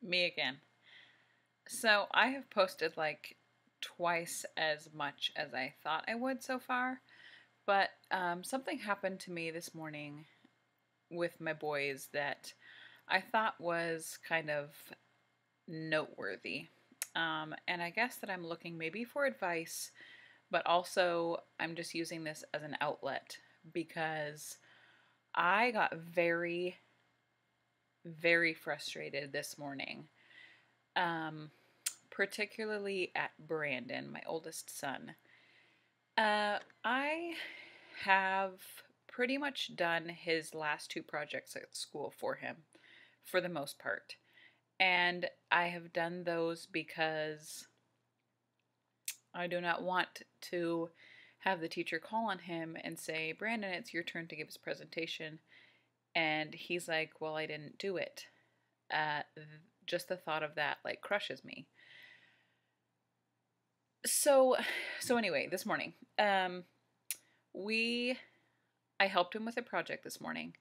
Me again. So I have posted like twice as much as I thought I would so far, but something happened to me this morning with my boys that I thought was kind of noteworthy. And I guess that I'm looking maybe for advice, but also I'm just using this as an outlet because I got very, very frustrated this morning. Um, Particularly at Brandon, my oldest son. I have pretty much done his last two projects at school for him, for the most part. And I have done those because I do not want to have the teacher call on him and say, Brandon, it's your turn to give his presentation. And he's like, well, I didn't do it. Uh, just the thought of that like crushes me. So, so anyway, this morning, we I helped him with a project this morning.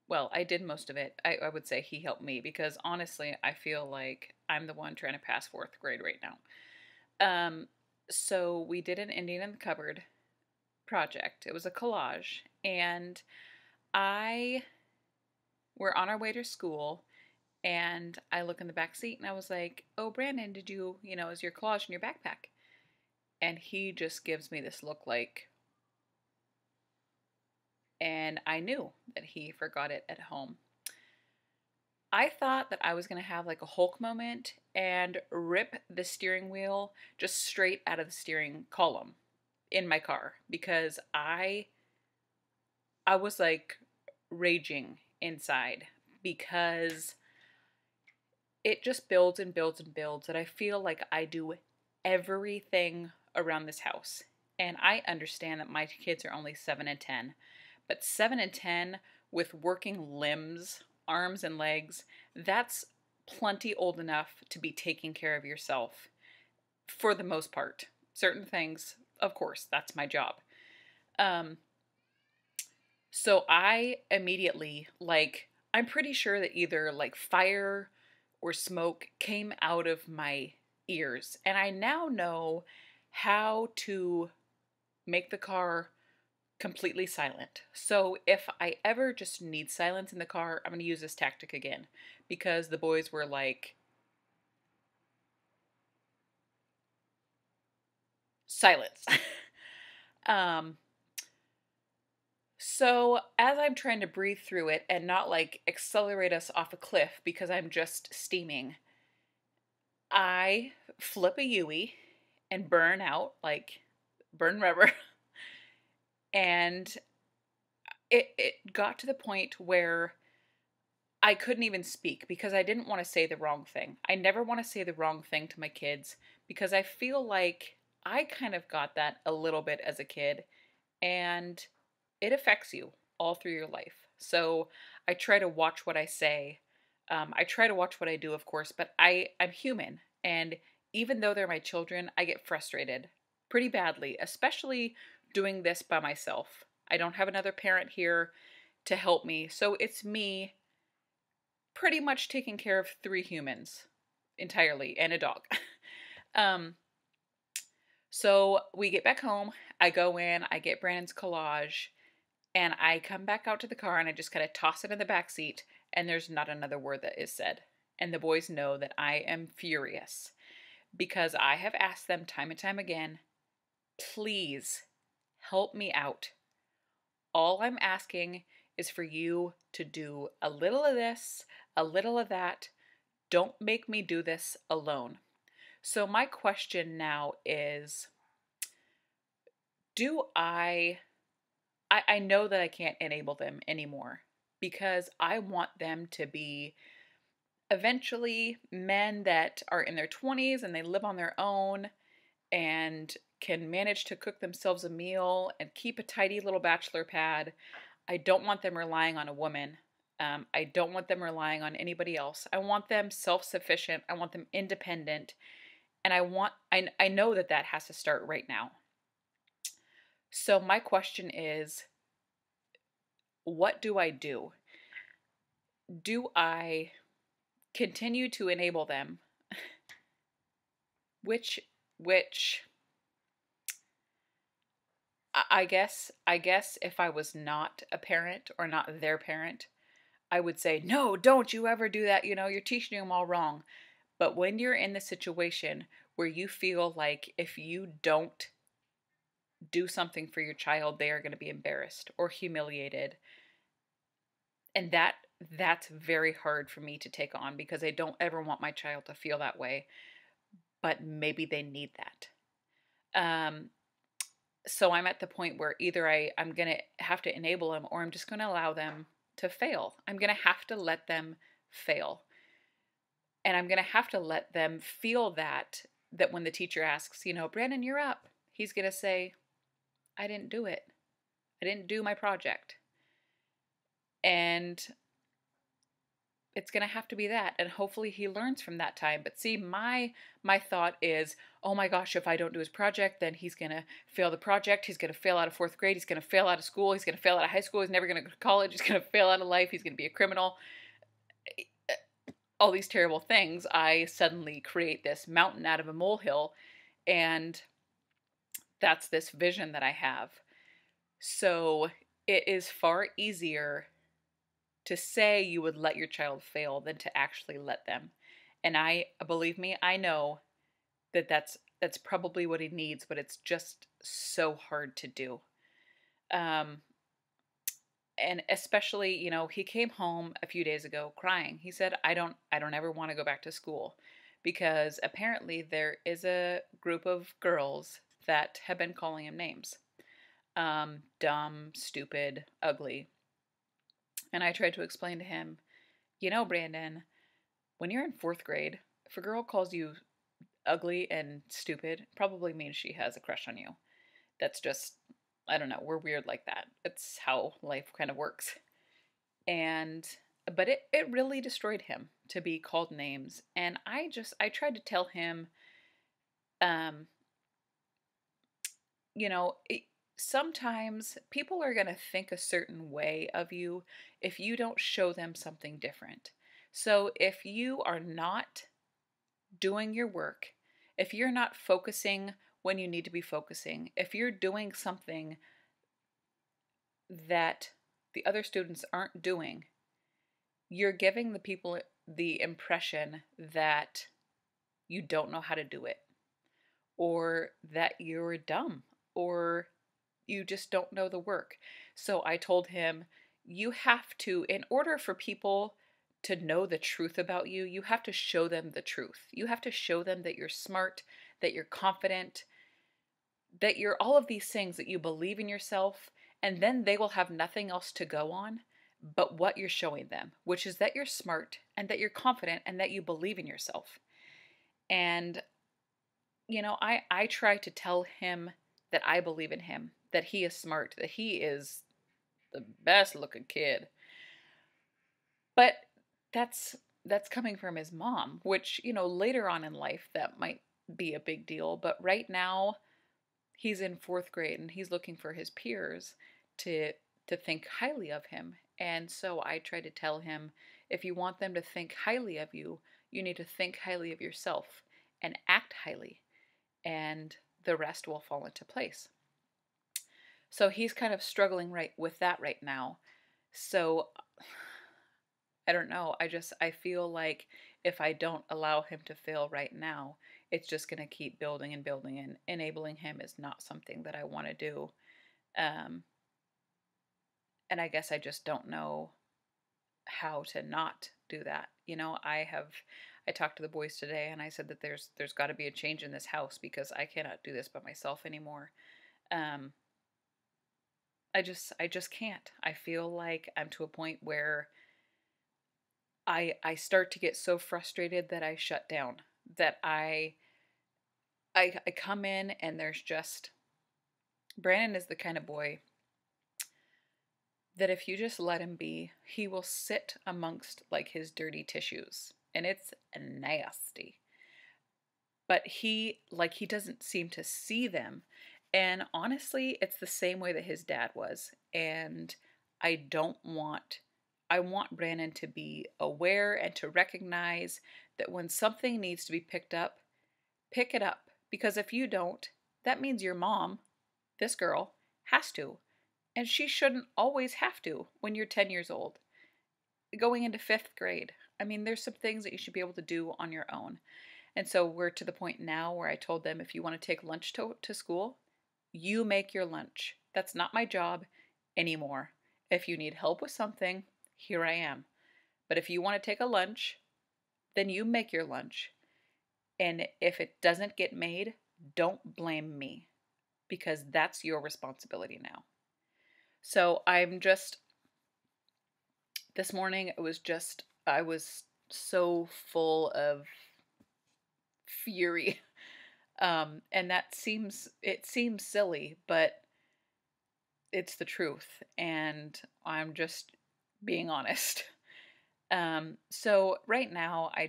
Well, I did most of it. I would say he helped me because honestly, I feel like I'm the one trying to pass fourth grade right now. So we did an Indian in the Cupboard project. It was a collage, and I we're on our way to school, and I look in the back seat, and I was like, "Oh, Brandon, did is your collage in your backpack?" And he just gives me this look like, and I knew that he forgot it at home. I thought that I was going to have like a Hulk moment and rip the steering wheel just straight out of the steering column in my car because I was like raging inside because it just builds and builds and builds that I feel like I do everything around this house. And I understand that my kids are only 7 and 10, but 7 and 10 with working limbs, arms and legs, that's plenty old enough to be taking care of yourself for the most part. Certain things, of course, that's my job. Um, so I immediately, like, I'm pretty sure that either like fire or smoke came out of my ears. And I now know how to make the car completely silent. So if I ever just need silence in the car, I'm going to use this tactic again because the boys were like, silence. um, so as I'm trying to breathe through it and not like accelerate us off a cliff because I'm just steaming, I flip a Yui and burn out, like burn rubber. And it got to the point where I couldn't even speak because I didn't want to say the wrong thing. I never want to say the wrong thing to my kids because I feel like I kind of got that a little bit as a kid and it affects you all through your life. So I try to watch what I say. I try to watch what I do, of course, but I'm human. And even though they're my children, I get frustrated pretty badly, especially doing this by myself. I don't have another parent here to help me. So it's me pretty much taking care of three humans entirely and a dog. um, so we get back home. I go in, I get Brandon's collage, and I come back out to the car and I just kind of toss it in the back seat, and there's not another word that is said. And the boys know that I am furious because I have asked them time and time again, please help me out. All I'm asking is for you to do a little of this, a little of that. Don't make me do this alone. So my question now is, do I know that I can't enable them anymore because I want them to be eventually men that are in their 20s and they live on their own and can manage to cook themselves a meal and keep a tidy little bachelor pad. I don't want them relying on a woman. I don't want them relying on anybody else. I want them self-sufficient. I want them independent. And I know that that has to start right now. So my question is, what do I do? Do I continue to enable them, which I guess if I was not a parent or not their parent, I would say, no, don't you ever do that. You're teaching them all wrong. But when you're in the situation where you feel like if you don't do something for your child, they are going to be embarrassed or humiliated. And that's very hard for me to take on because I don't ever want my child to feel that way, but maybe they need that. So I'm at the point where either I'm going to have to enable them or I'm just going to allow them to fail. I'm going to have to let them fail. And I'm going to have to let them feel that when the teacher asks, Brandon, you're up, he's going to say, I didn't do it. I didn't do my project. And it's going to have to be that. And hopefully he learns from that time. But see, my thought is, oh my gosh, if I don't do his project, then he's going to fail the project. He's going to fail out of 4th grade. He's going to fail out of school. He's going to fail out of high school. He's never going to go to college. He's going to fail out of life. He's going to be a criminal. All these terrible things. I suddenly create this mountain out of a molehill. And that's this vision that I have. So it is far easier to say you would let your child fail than to actually let them. And believe me, I know that that's probably what he needs, but it's just so hard to do. And especially, he came home a few days ago crying. He said, I don't ever want to go back to school because apparently there is a group of girls that have been calling him names. Dumb, stupid, ugly. And I tried to explain to him, Brandon, when you're in 4th grade, if a girl calls you ugly and stupid, it probably means she has a crush on you. That's just, I don't know, we're weird like that. It's how life kind of works. But it really destroyed him to be called names. And I tried to tell him, sometimes people are going to think a certain way of you if you don't show them something different. So if you are not doing your work, if you're not focusing when you need to be focusing, if you're doing something that the other students aren't doing, you're giving the people the impression that you don't know how to do it, or that you're dumb, or you just don't know the work. So I told him, you have to, in order for people to know the truth about you, you have to show them the truth. You have to show them that you're smart, that you're confident, that you're all of these things, that you believe in yourself, and then they will have nothing else to go on but what you're showing them, which is that you're smart and that you're confident and that you believe in yourself. And, I try to tell him that I believe in him, that he is smart, that he is the best looking kid. But that's coming from his mom, which, later on in life that might be a big deal. But right now he's in 4th grade and he's looking for his peers to think highly of him. And so I try to tell him, if you want them to think highly of you, you need to think highly of yourself and act highly, and the rest will fall into place. So he's kind of struggling with that right now. So I don't know. I feel like if I don't allow him to fail right now, it's just going to keep building and building, and enabling him is not something that I want to do. And I guess I just don't know how to not do that. I talked to the boys today and I said that there's got to be a change in this house because I cannot do this by myself anymore. I just can't. I feel like I'm to a point where I start to get so frustrated that I shut down, that I come in and there's just, Brandon is the kind of boy that if you just let him be, he will sit amongst like his dirty tissues, and it's nasty. But he doesn't seem to see them. And honestly, it's the same way that his dad was. And I don't want I want Brandon to be aware and to recognize that when something needs to be picked up, pick it up. Because if you don't, that means your mom, this girl, has to. And she shouldn't always have to when you're 10 years old. Going into fifth grade. I mean, there's some things that you should be able to do on your own. And so we're to the point now where I told them, if you want to take lunch to school, you make your lunch. That's not my job anymore. If you need help with something, here I am. But if you want to take a lunch, then you make your lunch. And if it doesn't get made, don't blame me, because that's your responsibility now. So this morning I was so full of fury. And it seems silly, but it's the truth. And I'm just being honest. So right now I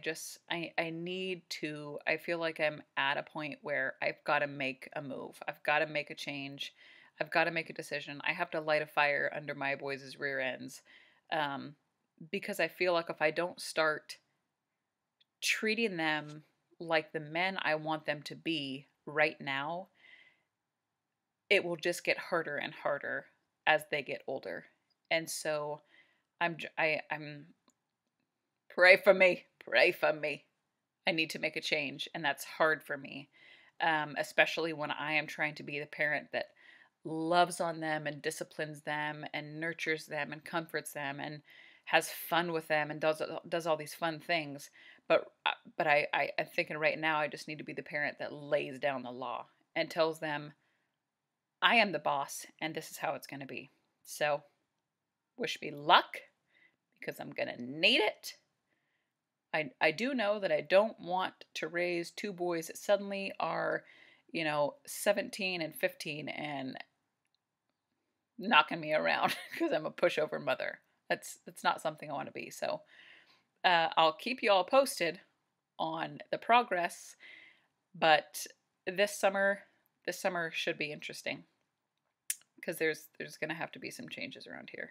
feel like I'm at a point where I've got to make a move. I've got to make a change. I've got to make a decision. I have to light a fire under my boys' rear ends. Because I feel like if I don't start treating them like the men I want them to be right now, it will just get harder and harder as they get older. And so I'm pray for me, pray for me. I need to make a change, and that's hard for me, especially when I am trying to be the parent that loves on them and disciplines them and nurtures them and comforts them and has fun with them and does all these fun things. But I'm thinking right now I just need to be the parent that lays down the law and tells them I am the boss and this is how it's going to be. So wish me luck, because I'm going to need it. I do know that I don't want to raise two boys that suddenly are, 17 and 15 and knocking me around because I'm a pushover mother. That's not something I want to be. So I'll keep you all posted on the progress, but this summer should be interesting because there's going to have to be some changes around here.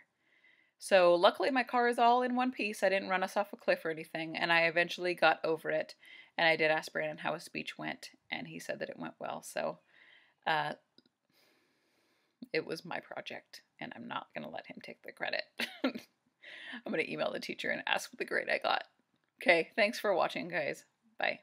So luckily my car is all in one piece. I didn't run us off a cliff or anything, and I eventually got over it. And I did ask Brandon how his speech went, and he said that it went well. So it was my project, and I'm not going to let him take the credit. I'm going to email the teacher and ask what the grade I got. Okay, thanks for watching, guys. Bye.